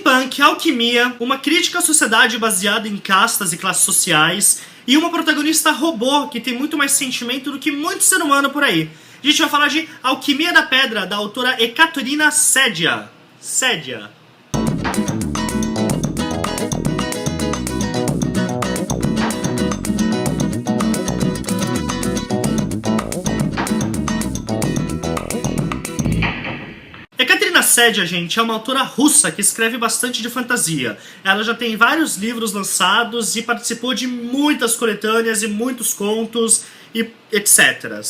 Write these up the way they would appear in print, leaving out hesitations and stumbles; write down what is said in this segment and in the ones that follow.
Steampunk, alquimia, uma crítica à sociedade baseada em castas e classes sociais e uma protagonista robô que tem muito mais sentimento do que muito ser humano por aí. A gente vai falar de Alquimia da Pedra, da autora Ekaterina Sedia. Ekaterina Sedia, gente, é uma autora russa que escreve bastante de fantasia. Ela já tem vários livros lançados e participou de muitas coletâneas e muitos contos e etc.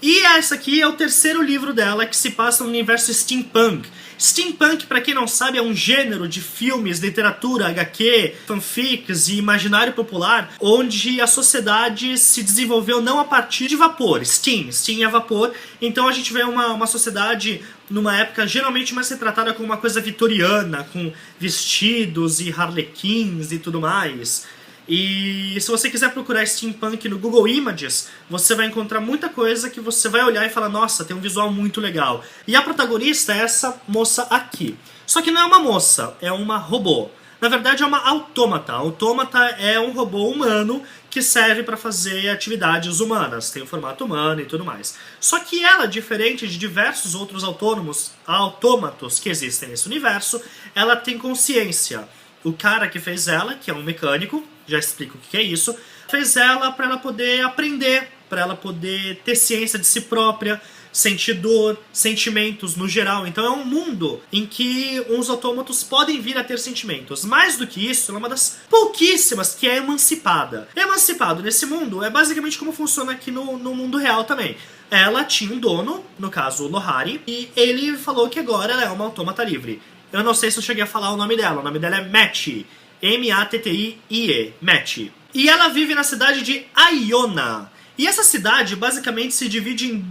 E essa aqui é o terceiro livro dela, que se passa no universo steampunk. Steampunk, pra quem não sabe, é um gênero de filmes, literatura, HQ, fanfics e imaginário popular, onde a sociedade se desenvolveu não a partir de vapor. Steam é vapor, então a gente vê uma sociedade numa época geralmente mais retratada como uma coisa vitoriana, com vestidos e harlequins e tudo mais. E se você quiser procurar steampunk no Google Images, você vai encontrar muita coisa que você vai olhar e falar, nossa, tem um visual muito legal. E a protagonista é essa moça aqui. Só que não é uma moça, é uma robô. Na verdade é uma autômata. A autômata é um robô humano que serve para fazer atividades humanas. Tem o formato humano e tudo mais. Só que ela, diferente de diversos outros autômatos que existem nesse universo, ela tem consciência. O cara que fez ela, que é um mecânico, já explico o que é isso, fez ela para ela poder aprender, para ela poder ter ciência de si própria, sentir dor, sentimentos no geral. Então é um mundo em que os autômatos podem vir a ter sentimentos. Mais do que isso, ela é uma das pouquíssimas que é emancipada. Emancipado nesse mundo é basicamente como funciona aqui no mundo real também. Ela tinha um dono, no caso o Lohari, e ele falou que agora ela é uma autômata livre. Eu não sei se eu cheguei a falar o nome dela é Mattie. M-A-T-T-I-E, Mattie. E ela vive na cidade de Iona. E essa cidade basicamente se divide em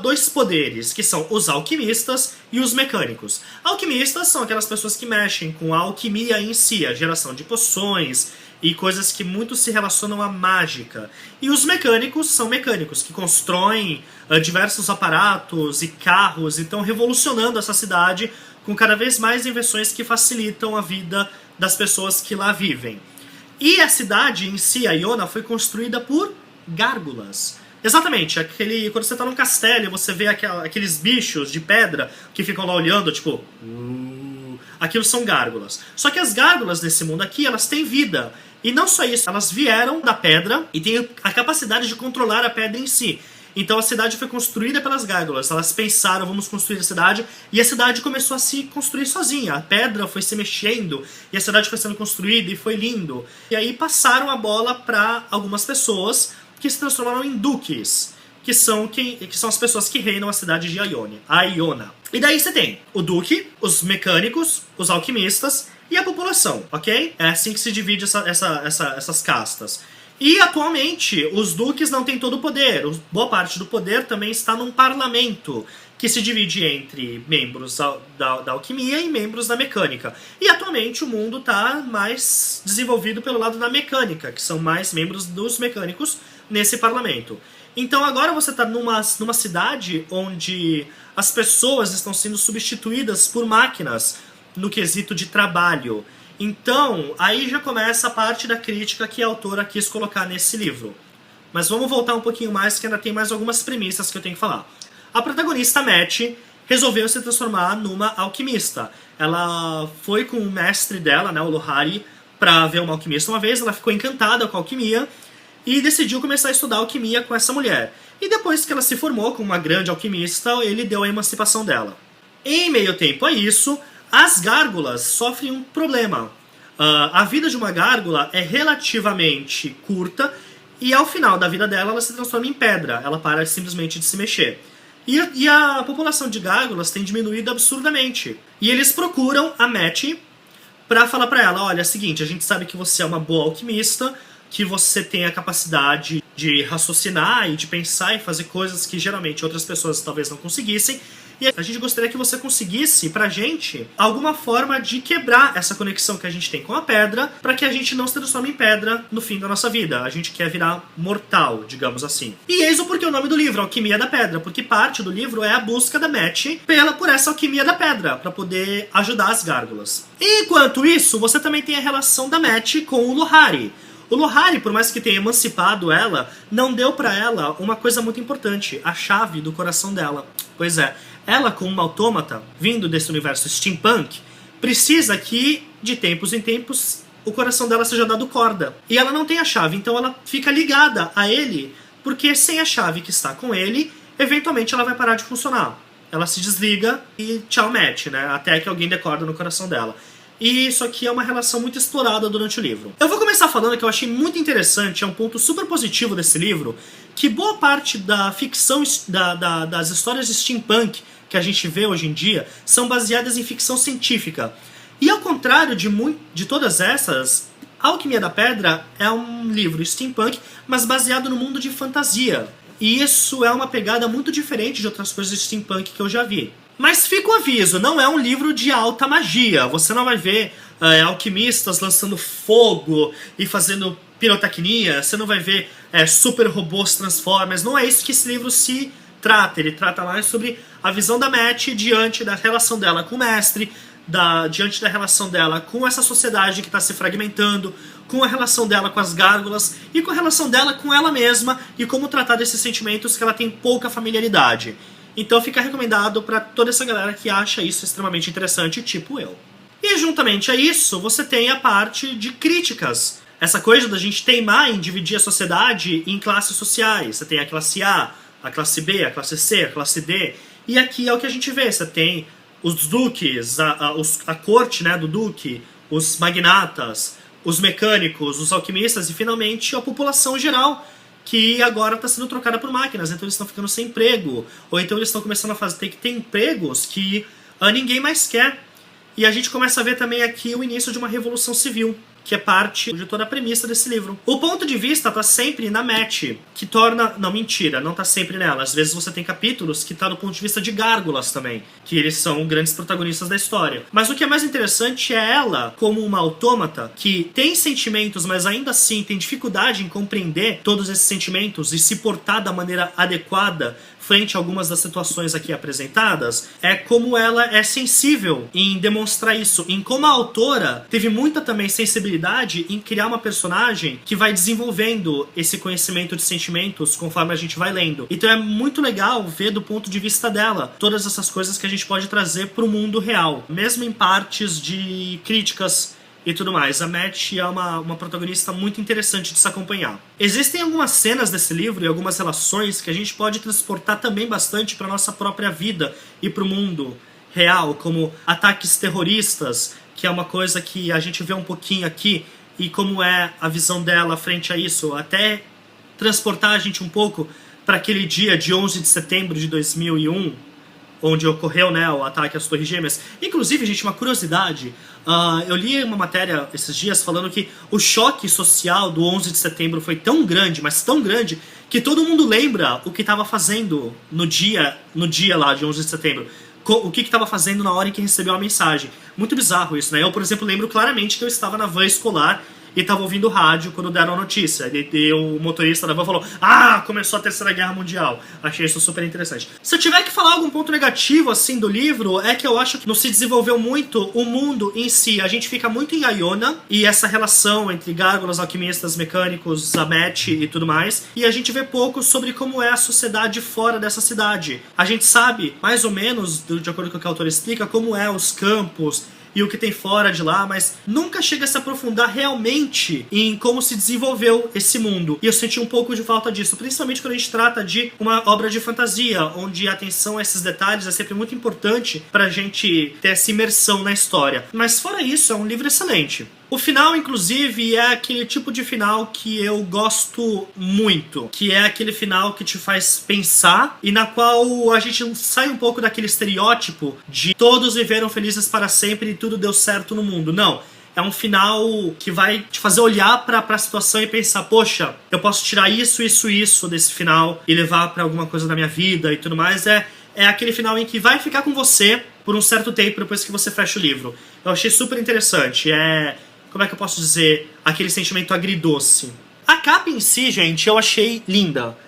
dois poderes, que são os alquimistas e os mecânicos. Alquimistas são aquelas pessoas que mexem com a alquimia em si, a geração de poções e coisas que muito se relacionam à mágica. E os mecânicos são mecânicos que constroem diversos aparatos e carros e estão revolucionando essa cidade com cada vez mais invenções que facilitam a vida das pessoas que lá vivem. E a cidade em si, a Iona, foi construída por gárgulas. Exatamente, quando você está num castelo e você vê aqueles bichos de pedra que ficam lá olhando, tipo... aquilo são gárgulas. Só que as gárgulas desse mundo aqui, elas têm vida. E não só isso, elas vieram da pedra e têm a capacidade de controlar a pedra em si. Então a cidade foi construída pelas gárgulas. Elas pensaram, vamos construir a cidade, e a cidade começou a se construir sozinha. A pedra foi se mexendo, e a cidade foi sendo construída, e foi lindo. E aí passaram a bola para algumas pessoas que se transformaram em duques, que são as pessoas que reinam a cidade de Iona. E daí você tem o duque, os mecânicos, os alquimistas e a população, ok? É assim que se divide essas castas. E atualmente os duques não têm todo o poder. Boa parte do poder também está num parlamento que se divide entre membros da alquimia e membros da mecânica. E atualmente o mundo está mais desenvolvido pelo lado da mecânica, que são mais membros dos mecânicos nesse parlamento. Então agora você está numa cidade onde as pessoas estão sendo substituídas por máquinas no quesito de trabalho. Então, aí já começa a parte da crítica que a autora quis colocar nesse livro. Mas vamos voltar um pouquinho mais, que ainda tem mais algumas premissas que eu tenho que falar. A protagonista, Mattie, resolveu se transformar numa alquimista. Ela foi com o mestre dela, né, o Lohari, para ver uma alquimista uma vez. Ela ficou encantada com a alquimia e decidiu começar a estudar alquimia com essa mulher. E depois que ela se formou como uma grande alquimista, ele deu a emancipação dela. Em meio tempo a isso, as gárgulas sofrem um problema. A vida de uma gárgula é relativamente curta e ao final da vida dela ela se transforma em pedra. Ela para simplesmente de se mexer. E a população de gárgulas tem diminuído absurdamente. E eles procuram a Mattie para falar para ela, olha, é o seguinte, a gente sabe que você é uma boa alquimista, que você tem a capacidade de raciocinar e de pensar e fazer coisas que geralmente outras pessoas talvez não conseguissem. E a gente gostaria que você conseguisse, pra gente, alguma forma de quebrar essa conexão que a gente tem com a pedra, pra que a gente não se transforme em pedra no fim da nossa vida. A gente quer virar mortal, digamos assim. E eis o porquê o nome do livro, Alquimia da Pedra, porque parte do livro é a busca da Match por essa alquimia da pedra, pra poder ajudar as gárgulas. Enquanto isso, você também tem a relação da Match com o Lohari. O Lohari, por mais que tenha emancipado ela, não deu pra ela uma coisa muito importante, a chave do coração dela. Pois é, ela, como uma autômata, vindo desse universo steampunk, precisa que, de tempos em tempos, o coração dela seja dado corda. E ela não tem a chave, então ela fica ligada a ele, porque sem a chave que está com ele, eventualmente ela vai parar de funcionar. Ela se desliga e tchau match, né? Até que alguém dê corda no coração dela. E isso aqui é uma relação muito explorada durante o livro. Eu vou começar falando que eu achei muito interessante, é um ponto super positivo desse livro, que boa parte da ficção, das histórias de steampunk que a gente vê hoje em dia são baseadas em ficção científica. E ao contrário de todas essas, A Alquimia da Pedra é um livro steampunk, mas baseado no mundo de fantasia. E isso é uma pegada muito diferente de outras coisas de steampunk que eu já vi. Mas fica o aviso, não é um livro de alta magia. Você não vai ver alquimistas lançando fogo e fazendo pirotecnia. Você não vai ver super robôs Transformers. Não é isso que esse livro se trata. Ele trata mais sobre a visão da Match diante da relação dela com o mestre, diante da relação dela com essa sociedade que está se fragmentando, com a relação dela com as gárgulas e com a relação dela com ela mesma e como tratar desses sentimentos que ela tem pouca familiaridade. Então fica recomendado para toda essa galera que acha isso extremamente interessante, tipo eu. E juntamente a isso, você tem a parte de críticas. Essa coisa da gente teimar em dividir a sociedade em classes sociais. Você tem a classe A, a classe B, a classe C, a classe D. E aqui é o que a gente vê. Você tem os duques, a corte, né, do duque, os magnatas, os mecânicos, os alquimistas e finalmente a população geral, que agora está sendo trocada por máquinas, então eles estão ficando sem emprego, ou então eles estão começando a ter que ter empregos que ninguém mais quer. E a gente começa a ver também aqui o início de uma revolução civil, que é parte de toda a premissa desse livro. O ponto de vista está sempre na Match, que torna... Não, mentira, não está sempre nela. Às vezes você tem capítulos que tá do ponto de vista de gárgulas também, que eles são grandes protagonistas da história. Mas o que é mais interessante é ela, como uma autômata, que tem sentimentos, mas ainda assim tem dificuldade em compreender todos esses sentimentos e se portar da maneira adequada frente a algumas das situações aqui apresentadas, é como ela é sensível em demonstrar isso, em como a autora teve muita também sensibilidade em criar uma personagem que vai desenvolvendo esse conhecimento de sentimentos conforme a gente vai lendo. Então é muito legal ver do ponto de vista dela todas essas coisas que a gente pode trazer para o mundo real, mesmo em partes de críticas e tudo mais. A Match é uma protagonista muito interessante de se acompanhar. Existem algumas cenas desse livro e algumas relações que a gente pode transportar também bastante para nossa própria vida e para o mundo real, como ataques terroristas, que é uma coisa que a gente vê um pouquinho aqui, e como é a visão dela frente a isso, até transportar a gente um pouco para aquele dia de 11 de setembro de 2001, onde ocorreu, né, o ataque às Torres Gêmeas. Inclusive, gente, uma curiosidade, eu li uma matéria esses dias falando que o choque social do 11 de setembro foi tão grande, mas tão grande, que todo mundo lembra o que estava fazendo no dia lá de 11 de setembro. O que estava fazendo na hora em que recebeu a mensagem. Muito bizarro isso, né? Eu, por exemplo, lembro claramente que eu estava na van escolar e estava ouvindo rádio quando deram a notícia. E o motorista da van falou: ah, começou a Terceira Guerra Mundial. Achei isso super interessante. Se eu tiver que falar algum ponto negativo assim do livro, é que eu acho que não se desenvolveu muito o mundo em si. A gente fica muito em Iona e essa relação entre gárgulas, alquimistas, mecânicos, a Match e tudo mais. E a gente vê pouco sobre como é a sociedade fora dessa cidade. A gente sabe, mais ou menos, de acordo com o que a autora explica, como é os campos e o que tem fora de lá, mas nunca chega a se aprofundar realmente em como se desenvolveu esse mundo. E eu senti um pouco de falta disso, principalmente quando a gente trata de uma obra de fantasia, onde a atenção a esses detalhes é sempre muito importante pra gente ter essa imersão na história. Mas fora isso, é um livro excelente. O final, inclusive, é aquele tipo de final que eu gosto muito, que é aquele final que te faz pensar e na qual a gente sai um pouco daquele estereótipo de todos viveram felizes para sempre e tudo deu certo no mundo. Não. É um final que vai te fazer olhar pra situação e pensar: poxa, eu posso tirar isso desse final e levar pra alguma coisa da minha vida e tudo mais. É é aquele final em que vai ficar com você por um certo tempo depois que você fecha o livro. Eu achei super interessante. Como é que eu posso dizer? Aquele sentimento agridoce. A capa em si, gente, eu achei linda.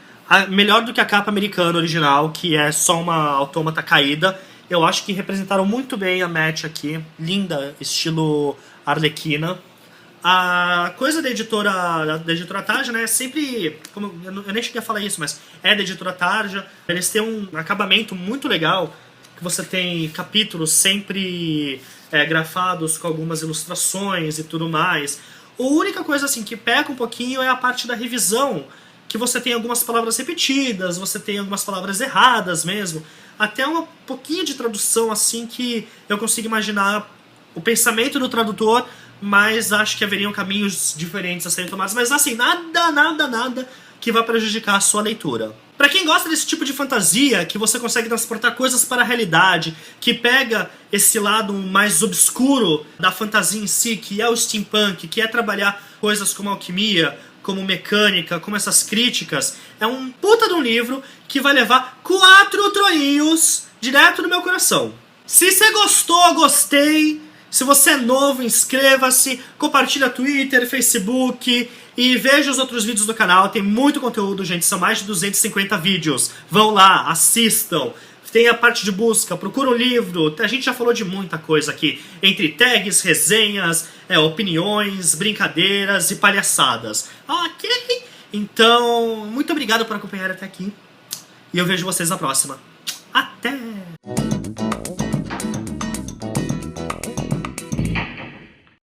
Melhor do que a capa americana original, que é só uma autômata caída. Eu acho que representaram muito bem a Match aqui. Linda, estilo Arlequina. A coisa da editora Tarja, né, sempre... eu nem cheguei a falar isso, mas é da editora Tarja. Eles têm um acabamento muito legal, que você tem capítulos sempre grafados com algumas ilustrações e tudo mais. A única coisa assim que peca um pouquinho é a parte da revisão, que você tem algumas palavras repetidas, você tem algumas palavras erradas mesmo. Até um pouquinho de tradução assim que eu consigo imaginar o pensamento do tradutor, mas acho que haveriam caminhos diferentes a serem tomados. Mas assim, nada que vai prejudicar a sua leitura. Pra quem gosta desse tipo de fantasia, que você consegue transportar coisas para a realidade, que pega esse lado mais obscuro da fantasia em si, que é o steampunk, que é trabalhar coisas como alquimia, como mecânica, como essas críticas, é um puta de um livro que vai levar 4 troninhos direto no meu coração. Se você gostou, gostei. Se você é novo, inscreva-se, compartilha Twitter, Facebook e veja os outros vídeos do canal. Tem muito conteúdo, gente, são mais de 250 vídeos. Vão lá, assistam. Tem a parte de busca, procura um livro. A gente já falou de muita coisa aqui, entre tags, resenhas, opiniões, brincadeiras e palhaçadas. Ok? Então, muito obrigado por acompanhar até aqui. E eu vejo vocês na próxima. Até!